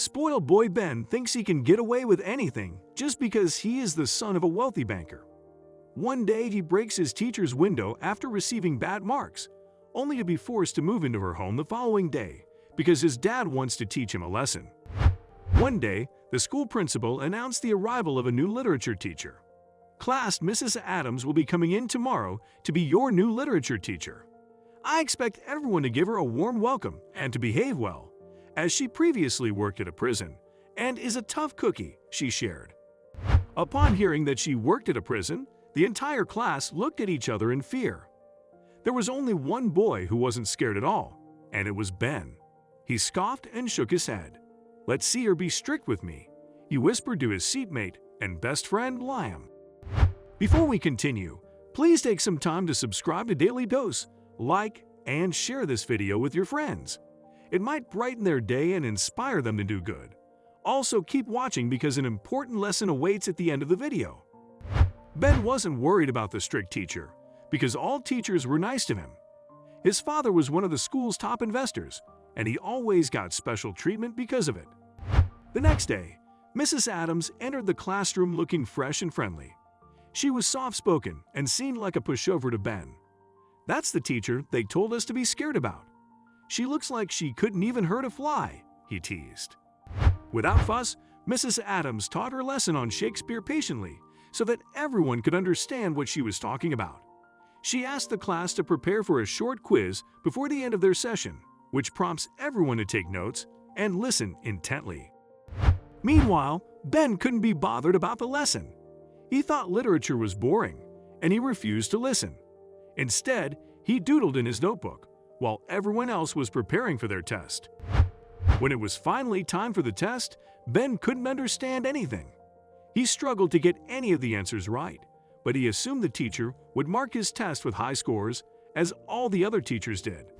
Spoiled boy Ben thinks he can get away with anything just because he is the son of a wealthy banker. One day he breaks his teacher's window after receiving bad marks, only to be forced to move into her home the following day because his dad wants to teach him a lesson. One day, the school principal announced the arrival of a new literature teacher. "Class, Mrs. Adams will be coming in tomorrow to be your new literature teacher. I expect everyone to give her a warm welcome and to behave well, as she previously worked at a prison and is a tough cookie," she shared. Upon hearing that she worked at a prison, the entire class looked at each other in fear. There was only one boy who wasn't scared at all, and it was Ben. He scoffed and shook his head. "Let's see her be strict with me," he whispered to his seatmate and best friend Liam. Before we continue, please take some time to subscribe to Dailydose, like, and share this video with your friends. It might brighten their day and inspire them to do good. Also, keep watching because an important lesson awaits at the end of the video. Ben wasn't worried about the strict teacher because all teachers were nice to him. His father was one of the school's top investors, and he always got special treatment because of it. The next day, Mrs. Adams entered the classroom looking fresh and friendly. She was soft-spoken and seemed like a pushover to Ben. "That's the teacher they told us to be scared about. She looks like she couldn't even hurt a fly," he teased. Without fuss, Mrs. Adams taught her lesson on Shakespeare patiently so that everyone could understand what she was talking about. She asked the class to prepare for a short quiz before the end of their session, which prompts everyone to take notes and listen intently. Meanwhile, Ben couldn't be bothered about the lesson. He thought literature was boring, and he refused to listen. Instead, he doodled in his notebook, while everyone else was preparing for their test. When it was finally time for the test, Ben couldn't understand anything. He struggled to get any of the answers right, but he assumed the teacher would mark his test with high scores, as all the other teachers did.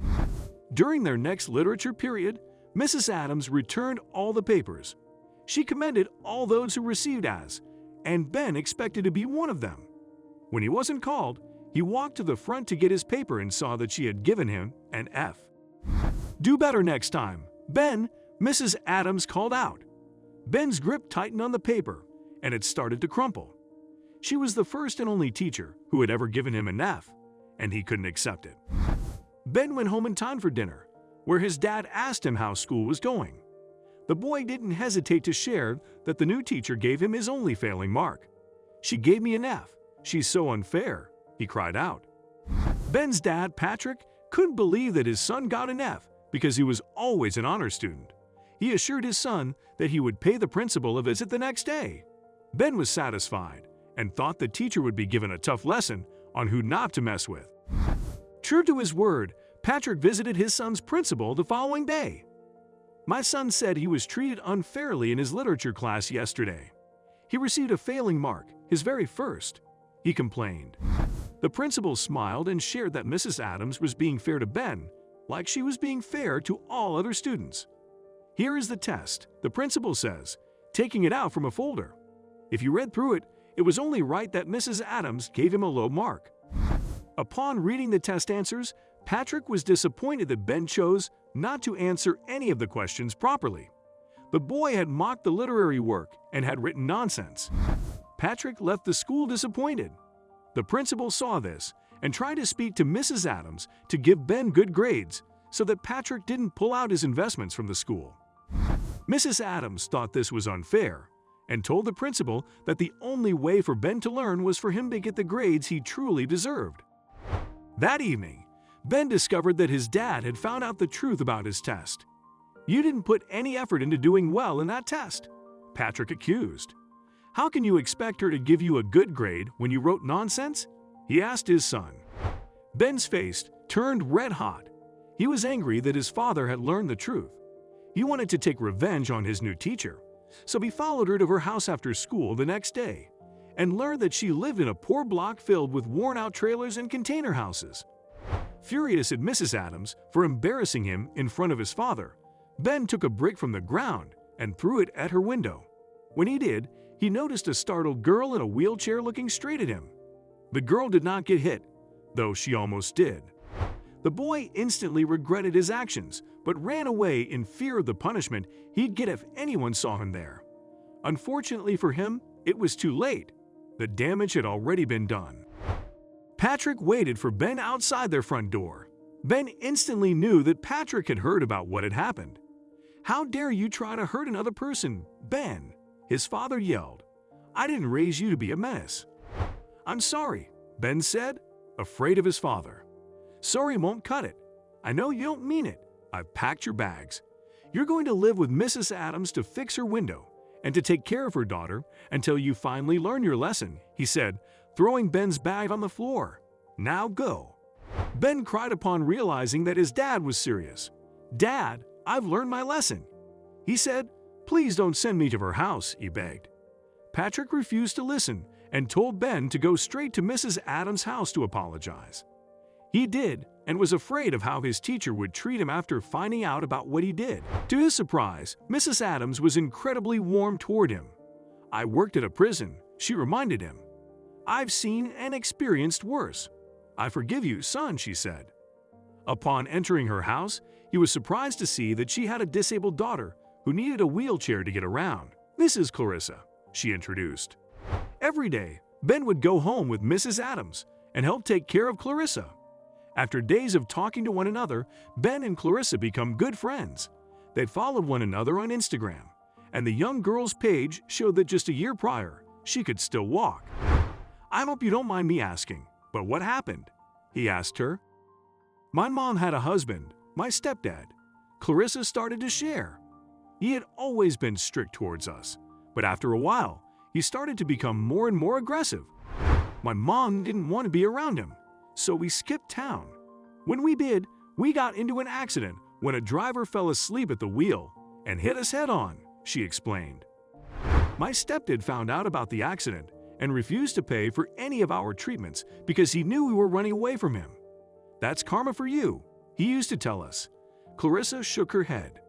During their next literature period, Mrs. Adams returned all the papers. She commended all those who received A's, and Ben expected to be one of them. When he wasn't called, he walked to the front to get his paper and saw that she had given him an F. "Do better next time, Ben," Mrs. Adams called out. Ben's grip tightened on the paper, and it started to crumple. She was the first and only teacher who had ever given him an F, and he couldn't accept it. Ben went home in time for dinner, where his dad asked him how school was going. The boy didn't hesitate to share that the new teacher gave him his only failing mark. "She gave me an F. She's so unfair," he cried out. Ben's dad, Patrick, couldn't believe that his son got an F because he was always an honor student. He assured his son that he would pay the principal a visit the next day. Ben was satisfied and thought the teacher would be given a tough lesson on who not to mess with. True to his word, Patrick visited his son's principal the following day. "My son said he was treated unfairly in his literature class yesterday. He received a failing mark, his very first," he complained. The principal smiled and shared that Mrs. Adams was being fair to Ben, like she was being fair to all other students. "Here is the test," the principal says, taking it out from a folder. If you read through it, it was only right that Mrs. Adams gave him a low mark. Upon reading the test answers, Patrick was disappointed that Ben chose not to answer any of the questions properly. The boy had mocked the literary work and had written nonsense. Patrick left the school disappointed. The principal saw this and tried to speak to Mrs. Adams to give Ben good grades so that Patrick didn't pull out his investments from the school. Mrs. Adams thought this was unfair and told the principal that the only way for Ben to learn was for him to get the grades he truly deserved. That evening, Ben discovered that his dad had found out the truth about his test. "You didn't put any effort into doing well in that test," Patrick accused. "How can you expect her to give you a good grade when you wrote nonsense?" he asked his son. Ben's face turned red-hot. He was angry that his father had learned the truth. He wanted to take revenge on his new teacher, so he followed her to her house after school the next day and learned that she lived in a poor block filled with worn-out trailers and container houses. Furious at Mrs. Adams for embarrassing him in front of his father, Ben took a brick from the ground and threw it at her window. When he did, he noticed a startled girl in a wheelchair looking straight at him. The girl did not get hit, though she almost did. The boy instantly regretted his actions, but ran away in fear of the punishment he'd get if anyone saw him there. Unfortunately for him, it was too late. The damage had already been done. Patrick waited for Ben outside their front door. Ben instantly knew that Patrick had heard about what had happened. "How dare you try to hurt another person, Ben?" his father yelled. "I didn't raise you to be a menace." "I'm sorry," Ben said, afraid of his father. "Sorry won't cut it. I know you don't mean it. I've packed your bags. You're going to live with Mrs. Adams to fix her window and to take care of her daughter until you finally learn your lesson," he said, throwing Ben's bag on the floor. "Now go." Ben cried upon realizing that his dad was serious. "Dad, I've learned my lesson," he said. "Please don't send me to her house," he begged. Patrick refused to listen and told Ben to go straight to Mrs. Adams' house to apologize. He did, and was afraid of how his teacher would treat him after finding out about what he did. To his surprise, Mrs. Adams was incredibly warm toward him. "I worked at a prison," she reminded him. "I've seen and experienced worse. I forgive you, son," she said. Upon entering her house, he was surprised to see that she had a disabled daughter who needed a wheelchair to get around. "Mrs. Clarissa," she introduced. Every day, Ben would go home with Mrs. Adams and help take care of Clarissa. After days of talking to one another, Ben and Clarissa become good friends. They followed one another on Instagram, and the young girl's page showed that just a year prior, she could still walk. "I hope you don't mind me asking, but what happened?" he asked her. "My mom had a husband, my stepdad," Clarissa started to share. "He had always been strict towards us, but after a while, he started to become more and more aggressive. My mom didn't want to be around him, so we skipped town. When we did, we got into an accident when a driver fell asleep at the wheel and hit us head-on," she explained. "My stepdad found out about the accident and refused to pay for any of our treatments because he knew we were running away from him. 'That's karma for you,' he used to tell us." Clarissa shook her head.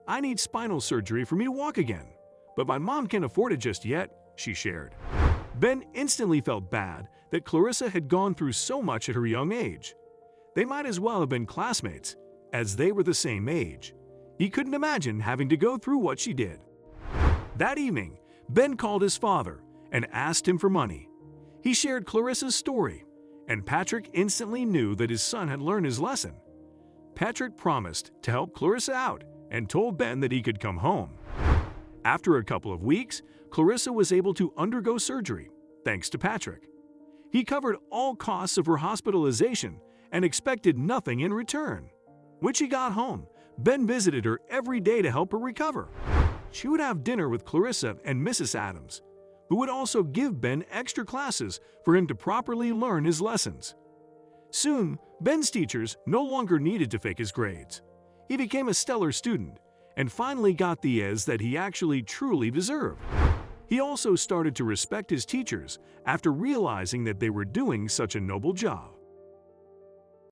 "I need spinal surgery for me to walk again, but my mom can't afford it just yet," she shared. Ben instantly felt bad that Clarissa had gone through so much at her young age. They might as well have been classmates, as they were the same age. He couldn't imagine having to go through what she did. That evening, Ben called his father and asked him for money. He shared Clarissa's story, and Patrick instantly knew that his son had learned his lesson. Patrick promised to help Clarissa out and told Ben that he could come home. After a couple of weeks, Clarissa was able to undergo surgery, thanks to Patrick. He covered all costs of her hospitalization and expected nothing in return. When she got home, Ben visited her every day to help her recover. She would have dinner with Clarissa and Mrs. Adams, who would also give Ben extra classes for him to properly learn his lessons. Soon, Ben's teachers no longer needed to fake his grades. He became a stellar student and finally got the A's that he actually truly deserved. He also started to respect his teachers after realizing that they were doing such a noble job.